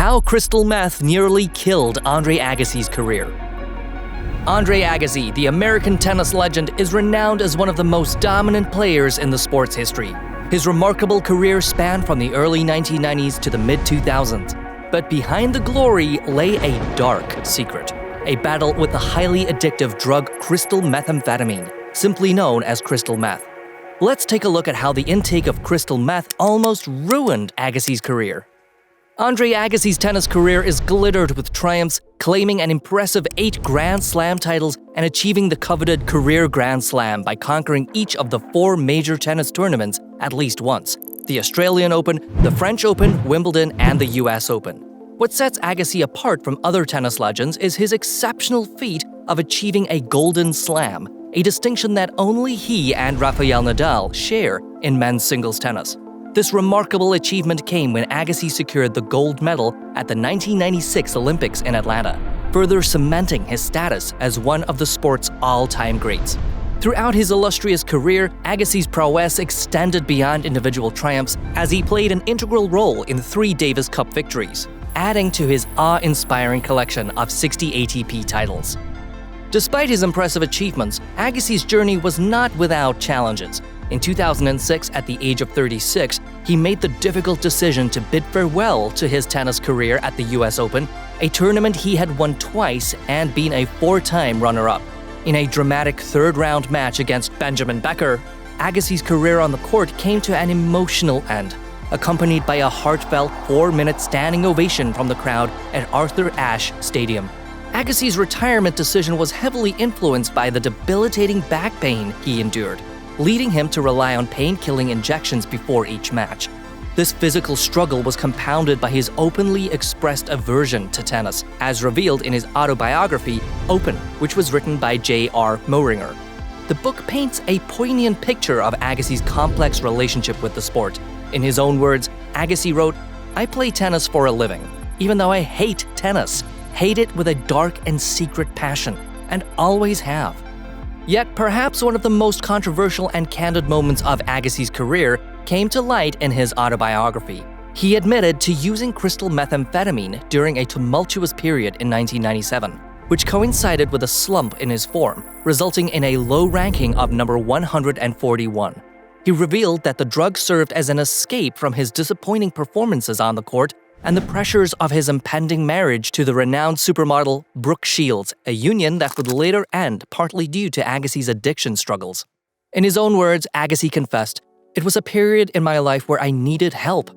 How crystal meth nearly killed Andre Agassi's career. Andre Agassi, the American tennis legend, is renowned as one of the most dominant players in the sport's history. His remarkable career spanned from the early 1990s to the mid-2000s. But behind the glory lay a dark secret, a battle with the highly addictive drug crystal methamphetamine, simply known as crystal meth. Let's take a look at how the intake of crystal meth almost ruined Agassi's career. Andre Agassi's tennis career is glittered with triumphs, claiming an impressive 8 Grand Slam titles and achieving the coveted career Grand Slam by conquering each of the 4 major tennis tournaments at least once: the Australian Open, the French Open, Wimbledon, and the US Open. What sets Agassi apart from other tennis legends is his exceptional feat of achieving a Golden Slam, a distinction that only he and Rafael Nadal share in men's singles tennis. This remarkable achievement came when Agassi secured the gold medal at the 1996 Olympics in Atlanta, further cementing his status as one of the sport's all-time greats. Throughout his illustrious career, Agassi's prowess extended beyond individual triumphs as he played an integral role in 3 Davis Cup victories, adding to his awe-inspiring collection of 60 ATP titles. Despite his impressive achievements, Agassi's journey was not without challenges. In 2006, at the age of 36, he made the difficult decision to bid farewell to his tennis career at the US Open, a tournament he had won twice and been a 4-time runner-up. In a dramatic third-round match against Benjamin Becker, Agassi's career on the court came to an emotional end, accompanied by a heartfelt 4-minute standing ovation from the crowd at Arthur Ashe Stadium. Agassi's retirement decision was heavily influenced by the debilitating back pain he endured, leading him to rely on pain-killing injections before each match. This physical struggle was compounded by his openly expressed aversion to tennis, as revealed in his autobiography, Open, which was written by J.R. Moehringer. The book paints a poignant picture of Agassi's complex relationship with the sport. In his own words, Agassi wrote, "I play tennis for a living, even though I hate tennis, hate it with a dark and secret passion, and always have." Yet perhaps one of the most controversial and candid moments of Agassi's career came to light in his autobiography. He admitted to using crystal methamphetamine during a tumultuous period in 1997, which coincided with a slump in his form, resulting in a low ranking of number 141. He revealed that the drug served as an escape from his disappointing performances on the court and the pressures of his impending marriage to the renowned supermodel Brooke Shields, a union that would later end partly due to Agassi's addiction struggles. In his own words, Agassi confessed, "It was a period in my life where I needed help."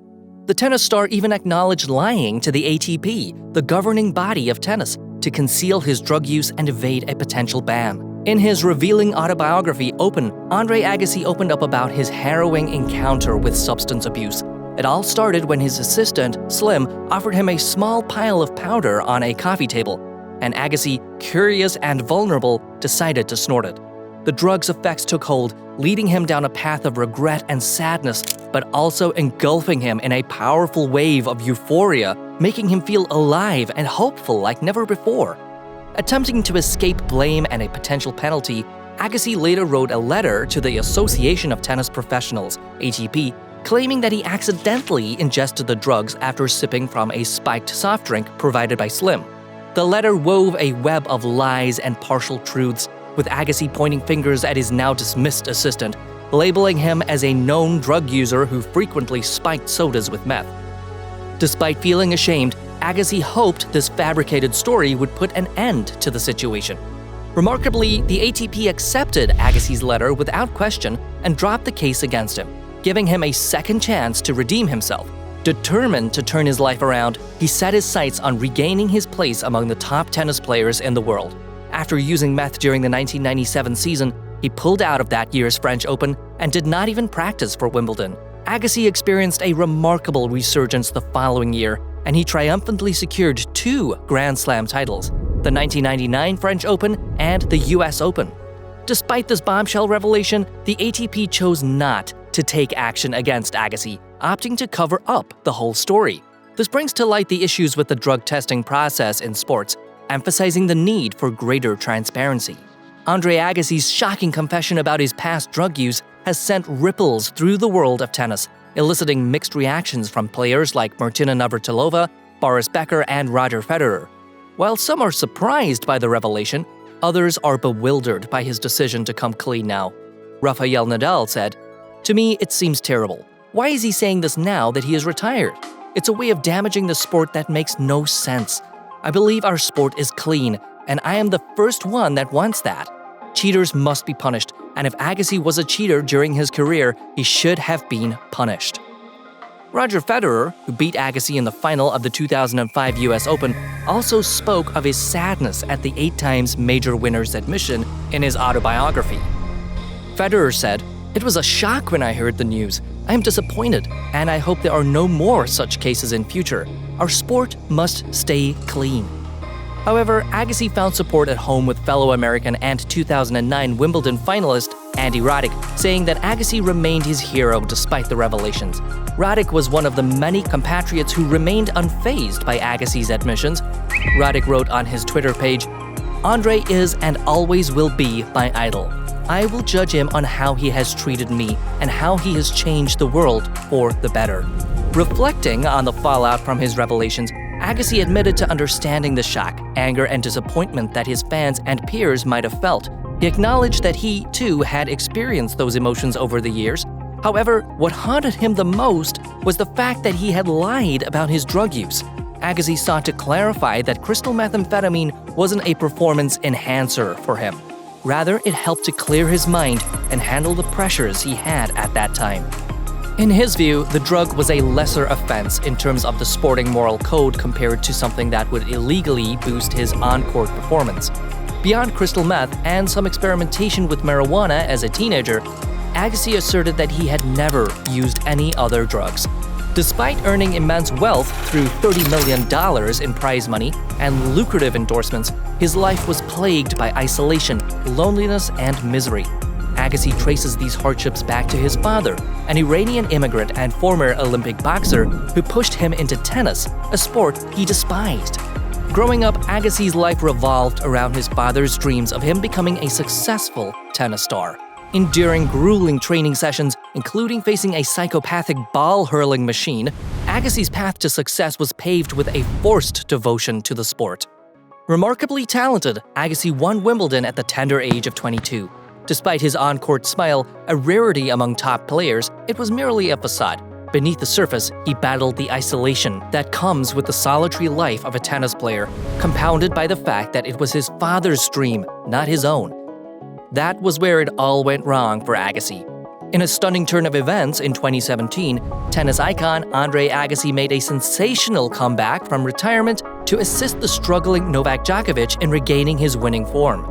The tennis star even acknowledged lying to the ATP, the governing body of tennis, to conceal his drug use and evade a potential ban. In his revealing autobiography, Open, Andre Agassi opened up about his harrowing encounter with substance abuse. It all started when his assistant, Slim, offered him a small pile of powder on a coffee table, and Agassi, curious and vulnerable, decided to snort it. The drug's effects took hold, leading him down a path of regret and sadness, but also engulfing him in a powerful wave of euphoria, making him feel alive and hopeful like never before. Attempting to escape blame and a potential penalty, Agassi later wrote a letter to the Association of Tennis Professionals, ATP, claiming that he accidentally ingested the drugs after sipping from a spiked soft drink provided by Slim. The letter wove a web of lies and partial truths, with Agassi pointing fingers at his now dismissed assistant, labeling him as a known drug user who frequently spiked sodas with meth. Despite feeling ashamed, Agassi hoped this fabricated story would put an end to the situation. Remarkably, the ATP accepted Agassi's letter without question and dropped the case against him, giving him a second chance to redeem himself. Determined to turn his life around, he set his sights on regaining his place among the top tennis players in the world. After using meth during the 1997 season, he pulled out of that year's French Open and did not even practice for Wimbledon. Agassi experienced a remarkable resurgence the following year, and he triumphantly secured 2 Grand Slam titles, the 1999 French Open and the US Open. Despite this bombshell revelation, the ATP chose not to take action against Agassi, opting to cover up the whole story. This brings to light the issues with the drug testing process in sports, emphasizing the need for greater transparency. Andre Agassi's shocking confession about his past drug use has sent ripples through the world of tennis, eliciting mixed reactions from players like Martina Navratilova Boris Becker, and Roger Federer. While some are surprised by the revelation, others are bewildered by his decision to come clean now. Rafael Nadal said, "To me, it seems terrible. Why is he saying this now that he is retired? It's a way of damaging the sport that makes no sense. I believe our sport is clean, and I am the first one that wants that. Cheaters must be punished, and if Agassi was a cheater during his career, he should have been punished." Roger Federer, who beat Agassi in the final of the 2005 US Open, also spoke of his sadness at the 8 times major winner's admission in his autobiography. Federer said, "It was a shock when I heard the news. I am disappointed, and I hope there are no more such cases in future. Our sport must stay clean." However, Agassi found support at home with fellow American and 2009 Wimbledon finalist Andy Roddick, saying that Agassi remained his hero despite the revelations. Roddick was one of the many compatriots who remained unfazed by Agassi's admissions. Roddick wrote on his Twitter page, "Andre is and always will be my idol. I will judge him on how he has treated me and how he has changed the world for the better." Reflecting on the fallout from his revelations, Agassi admitted to understanding the shock, anger, and disappointment that his fans and peers might have felt. He acknowledged that he, too, had experienced those emotions over the years. However, what haunted him the most was the fact that he had lied about his drug use. Agassi sought to clarify that crystal methamphetamine wasn't a performance enhancer for him. Rather, it helped to clear his mind and handle the pressures he had at that time. In his view, the drug was a lesser offense in terms of the sporting moral code compared to something that would illegally boost his on-court performance. Beyond crystal meth and some experimentation with marijuana as a teenager, Agassi asserted that he had never used any other drugs. Despite earning immense wealth through $30 million in prize money and lucrative endorsements, his life was plagued by isolation, loneliness, and misery. Agassi traces these hardships back to his father, an Iranian immigrant and former Olympic boxer who pushed him into tennis, a sport he despised. Growing up, Agassi's life revolved around his father's dreams of him becoming a successful tennis star. Enduring grueling training sessions, including facing a psychopathic ball-hurling machine, Agassi's path to success was paved with a forced devotion to the sport. Remarkably talented, Agassi won Wimbledon at the tender age of 22. Despite his on-court smile, a rarity among top players, it was merely a facade. Beneath the surface, he battled the isolation that comes with the solitary life of a tennis player, compounded by the fact that it was his father's dream, not his own. That was where it all went wrong for Agassi. In a stunning turn of events in 2017, tennis icon Andre Agassi made a sensational comeback from retirement to assist the struggling Novak Djokovic in regaining his winning form.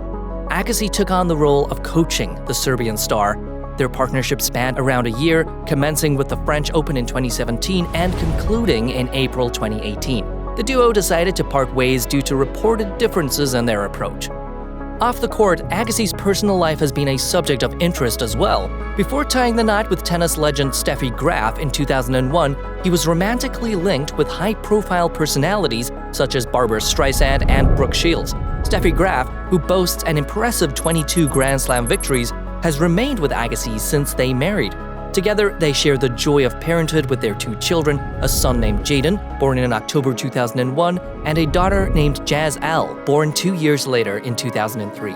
Agassi took on the role of coaching the Serbian star. Their partnership spanned around a year, commencing with the French Open in 2017 and concluding in April 2018. The duo decided to part ways due to reported differences in their approach. Off the court, Agassi's personal life has been a subject of interest as well. Before tying the knot with tennis legend Steffi Graf in 2001, he was romantically linked with high-profile personalities such as Barbara Streisand and Brooke Shields. Steffi Graf, who boasts an impressive 22 Grand Slam victories, has remained with Agassi since they married. Together, they share the joy of parenthood with their 2 children, a son named Jaden, born in October 2001, and a daughter named Jazz L, born 2 years later in 2003.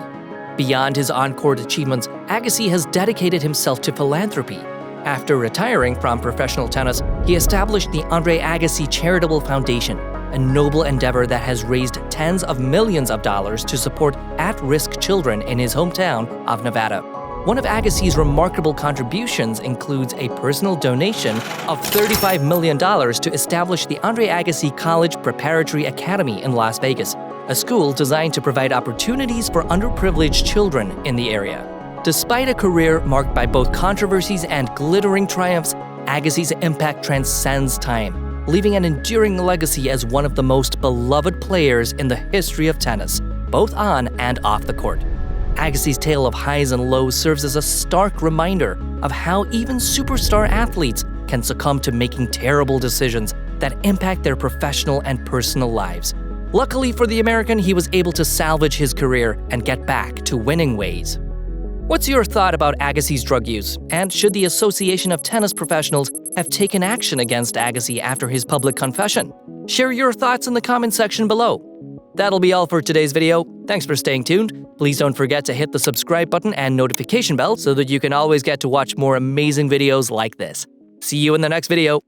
Beyond his on-court achievements, Agassi has dedicated himself to philanthropy. After retiring from professional tennis, he established the Andre Agassi Charitable Foundation, a noble endeavor that has raised tens of millions of dollars to support at-risk children in his hometown of Nevada. One of Agassi's remarkable contributions includes a personal donation of $35 million to establish the Andre Agassi College Preparatory Academy in Las Vegas, a school designed to provide opportunities for underprivileged children in the area. Despite a career marked by both controversies and glittering triumphs, Agassi's impact transcends time, leaving an enduring legacy as one of the most beloved players in the history of tennis, both on and off the court. Agassi's tale of highs and lows serves as a stark reminder of how even superstar athletes can succumb to making terrible decisions that impact their professional and personal lives. Luckily for the American, he was able to salvage his career and get back to winning ways. What's your thought about Agassi's drug use? And should the Association of Tennis Professionals have taken action against Agassi after his public confession? Share your thoughts in the comment section below. That'll be all for today's video. Thanks for staying tuned. Please don't forget to hit the subscribe button and notification bell so that you can always get to watch more amazing videos like this. See you in the next video.